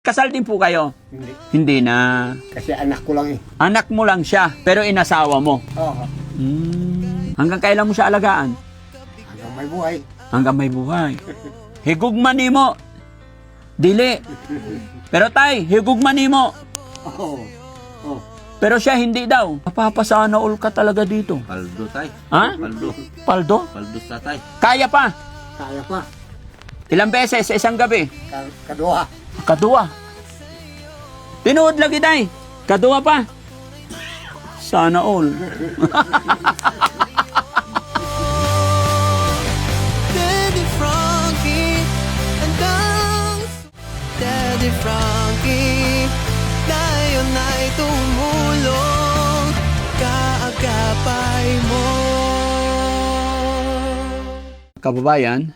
Kasal din po kayo? Hindi. Hindi na. Kasi anak ko lang eh. Anak mo lang siya, pero inasawa mo. Oo. Hanggang kailan mo siya alagaan? Hanggang may buhay. Hanggang may buhay. Higugman mo. Dili. Pero tay, higugman mo. Oo. Oo. Pero siya hindi daw. Napapasana all ka talaga dito. Paldo tay. Ha? Paldo. Paldo? Paldo sa tay. Kaya pa. Kaya pa. Ilang beses sa isang gabi? Kadua. Kadua. Tinuod lagi tay. Kadua pa. Sana all. Daddy Frankie, andang Daddy Frankie, dayon na'y tumulong, kaagapay mo. Kababayan,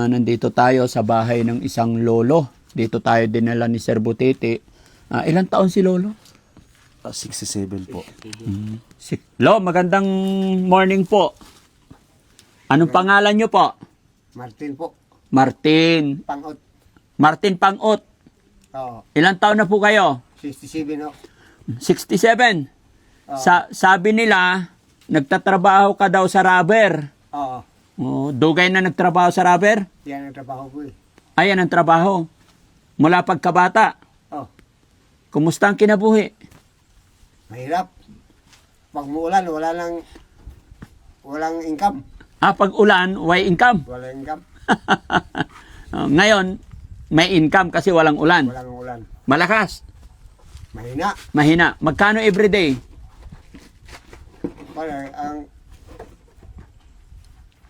nandito tayo sa bahay ng isang lolo. Dito tayo dinala ni Sir Butete. Ilang taon si lolo? 67 po. Lo, magandang morning po. Anong pangalan nyo po? Martin po. Martin. Pangot. Martin Pangot. Oo. Ilang taon na po kayo? 67 o. 67. Sabi nila, nagtatrabaho ka daw sa rubber. Oo. Dugay na nagtrabaho sa rubber? Yan ang trabaho ko eh. Ayan ang trabaho. Mula pagkabata. Oo. Kumusta ang kinabuhi? Mahirap. Pag muulan, walang income. Pag ulan, way income. Walang income. Ngayon, may income kasi walang ulan. Walang ulan. Malakas. Mahina. Mahina. Magkano everyday? Ang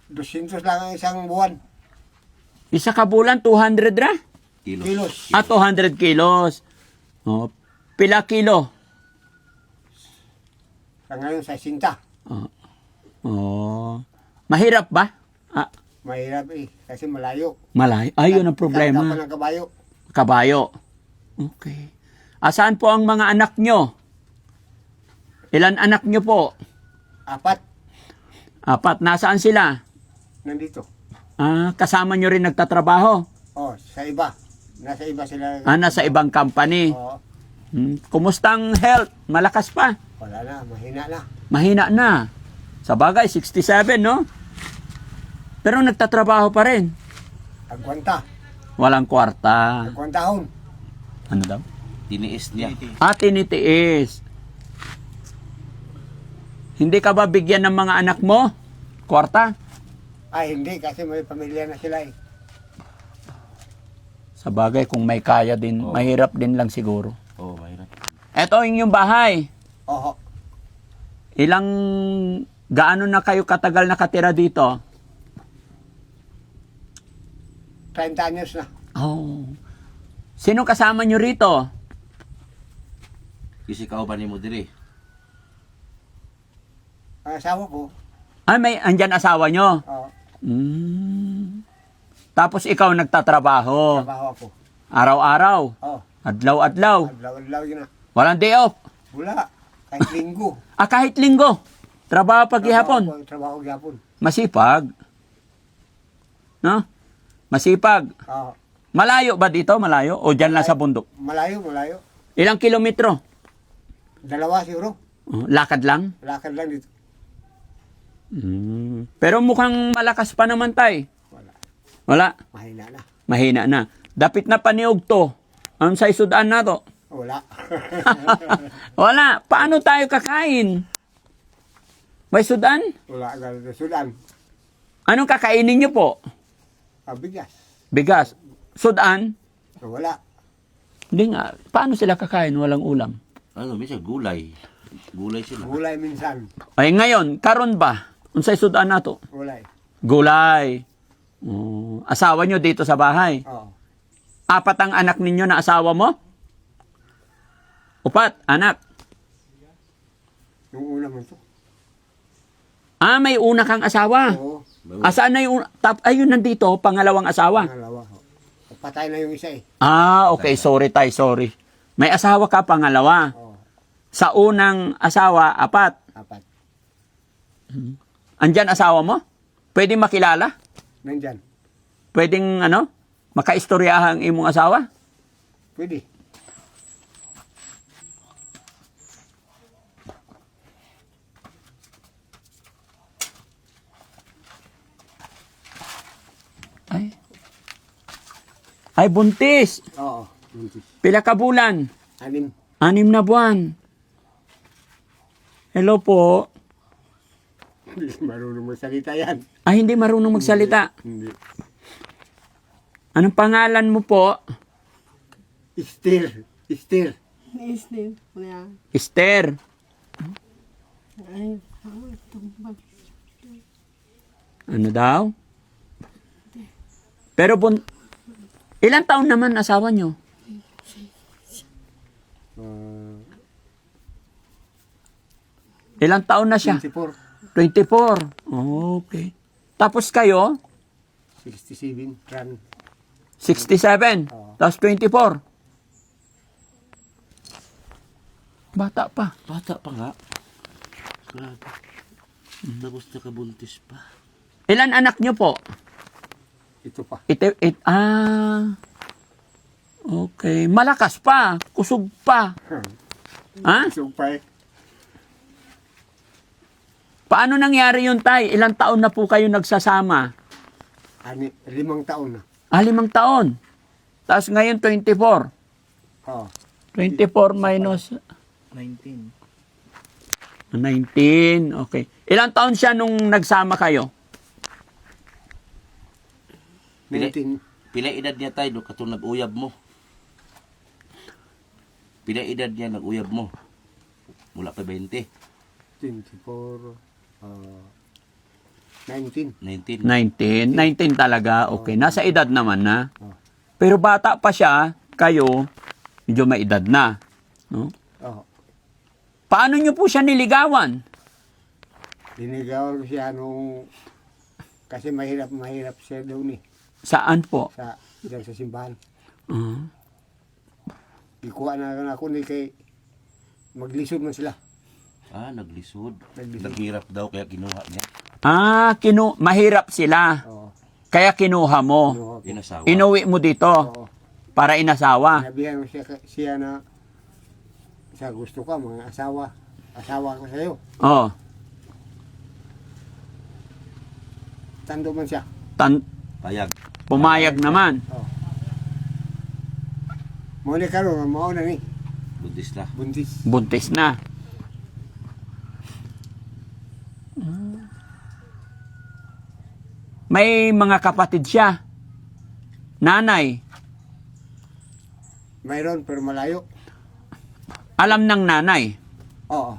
200 lang ang isang buwan. Isa ka bulan, 200 ra? Kilos. 200 kilos. Pila kilo? Sa ngayon, sa sinta. Mahirap ba? Mahirap eh. Kasi malayo. Malayo. Ayun ang problema. Kakapan ng kabayo. Kabayo. Okay. Asaan po ang mga anak nyo? Ilan anak nyo po? 4. 4. Nasaan sila? Nandito. Kasama nyo rin nagtatrabaho? Oh, sa iba. Nasa iba sila. Nasa ibang company. Oo. Kumusta ang health? Malakas pa? Wala na. Mahina na. Mahina na. Sa bagay, 67, no? Pero nagtatrabaho pa rin. Agwanta. Walang kwarta. Agwantahon. Ano daw? Tiniis niya. Tinitiis. Hindi ka ba bigyan ng mga anak mo? Kwarta? Ay, hindi. Kasi may pamilya na sila eh. Sa bagay, kung may kaya din, mahirap din lang siguro. Oo, mahirap. Eto ang inyong bahay. Oo. Gaano na kayo katagal nakatira dito? 30 anyos na. Sino kasama nyo rito? Kasi kauban mo diri. Ang asawa ko. Andyan asawa nyo? Oo. Tapos ikaw nagtatrabaho. Trabaho ako. Araw-araw. Oo. Adlaw-adlaw. Adlaw-adlaw yun na. Walang day off. Wala. Kahit linggo. Kahit linggo. Trabaho paghihapon. Trabaho gihapon. Masipag. No? Masipag. Oo. Malayo ba dito? Malayo? O dyan lang sa bundok? Malayo, malayo. Ilang kilometro? 2 siguro. Lakad lang? Lakad lang dito. Pero mukhang malakas pa naman tay. Wala. Wala. Mahina na. Mahina na. Dapit na paniog to. Ang sa isudan na to. Wala. Wala. Paano tayo kakain? May sudan? Wala. Galing Sudan. Anong kakainin nyo po? Bigas. Bigas. Sudan? Wala. Hindi nga. Paano sila kakain? Walang ulam. Ano, minsan gulay. Gulay sila. Gulay minsan. Ay ngayon, karon ba? Unsay sudan na to? Gulay. Gulay. Asawa nyo dito sa bahay? Oo. 4 ang anak ninyo na asawa mo? 4, anak. Yung una mo to. May una kang asawa. Oo. Asaan na yung... Ayun, nandito, pangalawang asawa. Pangalawa. Patay na yung isa eh. Okay. Sorry, tay. Sorry. May asawa ka, pangalawa. Oo. Sa unang asawa, 4. 4. Andyan asawa mo? Pwede makilala? Nandyan. Pwedeng, makaistoryahan ang imong asawa? Pwede. Ay. Ay, buntis. Oo. Buntis. Pila ka bulan? 6. 6 na buwan. Hello po. Hindi marunong magsalita yan. Ay, hindi marunong magsalita. Hindi. Anong pangalan mo po? Esther. Esther. Isnin. Wala. Esther. Ay, tumbag. Ano daw? Pero ilang taon naman asawa nyo? Ilang taon na siya? 24. 24. Okay. Tapos kayo? 67. Run. 67. Tapos 24. Bata pa. Bata pa nga. Grabe. Tapos nakabuntis pa. Ilan anak nyo po? Ito pa. Okay. Malakas pa. Kusog pa. Ha? Sumpay. Paano nangyari yun, tay? Ilang taon na po kayo nagsasama? 5 taon na. 5 taon. Tapos ngayon 24. Oo. 24 minus 19. 19. Okay. Ilang taon siya nung nagsama kayo? 19. Pila edad niya tayo, katong nag-uyab mo. Pila edad niya nag-uyab mo. Mula pa 20. 24. 19. 19. 19. 19 talaga. Okay. Nasa edad naman na. Oh. Pero bata pa siya, kayo, medyo may edad na. No? Oo. Paano nyo po siya niligawan? Dinigawan ko siya nung... Kasi mahirap siya doon eh. Saan po? Diyan sa simbahan. Uh-huh. Ikuha na ako ni kay... Maglisod man sila. Naglisod. Naglisod. Naghirap daw kaya kinuha niya. Mahirap sila. Oo. Kaya kinuha mo. Kinuha ko. Inasawa. Inuwi mo dito Oo. para inasawa. Sinabihan ko siya na... Sa gusto ka, mga asawa. Asawa ko sa'yo. Oh. Tando man siya. Payag. Pumayag naman. Oo. Muli ka rin, mauna ni. Buntis na. Buntis. Buntis na. May mga kapatid siya. Nanay. Mayroon, pero malayo. Alam ng nanay. Oo.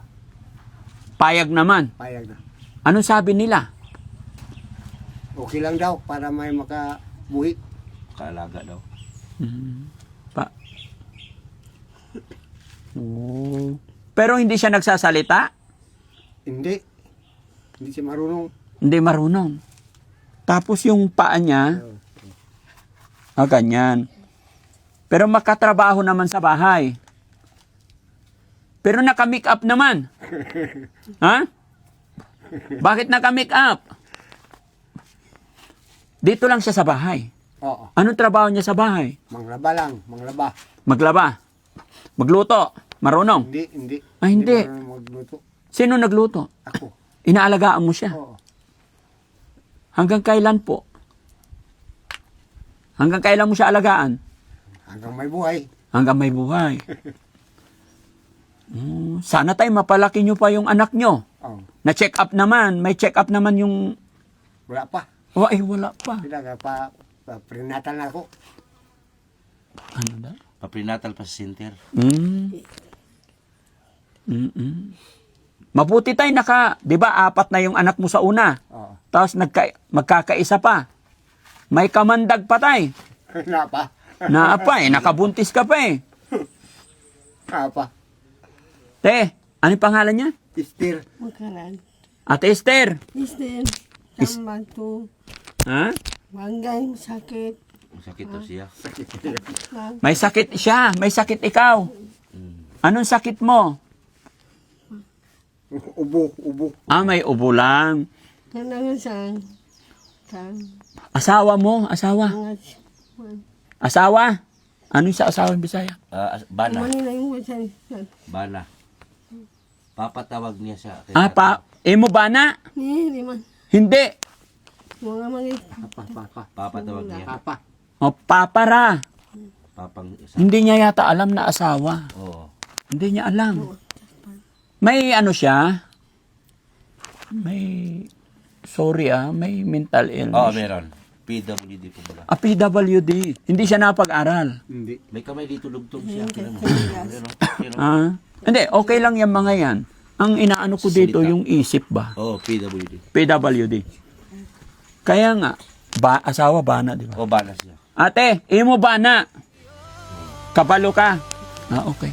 Payag naman. Payag na. Anong sabi nila? Okay lang daw para may makabuhi. Kaalaga daw. Pa. Oh. Pero hindi siya nagsasalita? Hindi. Hindi siya marunong. Hindi marunong. Tapos yung paa niya, ganyan. Pero makatrabaho naman sa bahay. Pero naka-make up naman. Ha? Bakit naka-make up? Dito lang siya sa bahay. Oo. Anong trabaho niya sa bahay? Manglaba lang. Manglaba. Maglaba. Magluto. Marunong. Hindi. Ay, hindi. marunong magluto. Sino nagluto? Ako. Inaalagaan mo siya. Oo. Hanggang kailan po? Hanggang kailan mo siya alagaan? Hanggang may buhay. Hanggang may buhay. Sana tayo mapalaki nyo pa yung anak nyo. Oo. Na-check up naman. May check up naman yung... Wala pa. Oh, ay, wala pa. Sila prenatal na ako. Ano na? Paprenatal pa sa center. Mabuti tayo di ba, 4 na yung anak mo sa una. Oo. Tapos magkakaisa pa. May kamandag pa tayo. Wala pa. Naapa nakabuntis ka pa eh. Wala pa. Te, ano yung pangalan niya? Esther. Makaran. Ate Esther. Isnin. Tambang to. Ha? Manggang sakit. Masakit daw siya. Lang. May sakit siya. May sakit ikaw. Anong sakit mo? Ubo. May ubo lang. Kanangan sang. Kang. Asawa mo? Asawa? Mga. Asawa? Ano yung sa asawang Bisaya? Bana. Manila yung wasan. Bana. Papatawag niya siya. Imo ba na? Hindi man. Hindi. Mga mga Papatawag niya. Papa. O, papara. Papang isa. Hindi niya yata alam na asawa. Oo. Hindi niya alam. May ano siya? May, may mental illness. Oo, meron. PWD po pala. PWD. Hindi siya napag-aral. Hindi. May kamay dito lugtong siya. Tingnan mo. Ayan, oh. Ayan, oh. Ah, hindi, okay lang yung mga yan. Ang inaano ko dito, Salita. yung isip ba? Oo, PWD. PWD. Kaya nga, asawa ba na, di ba? O, bana siya. Ate, imo ba na? Kabalo ka? Okay.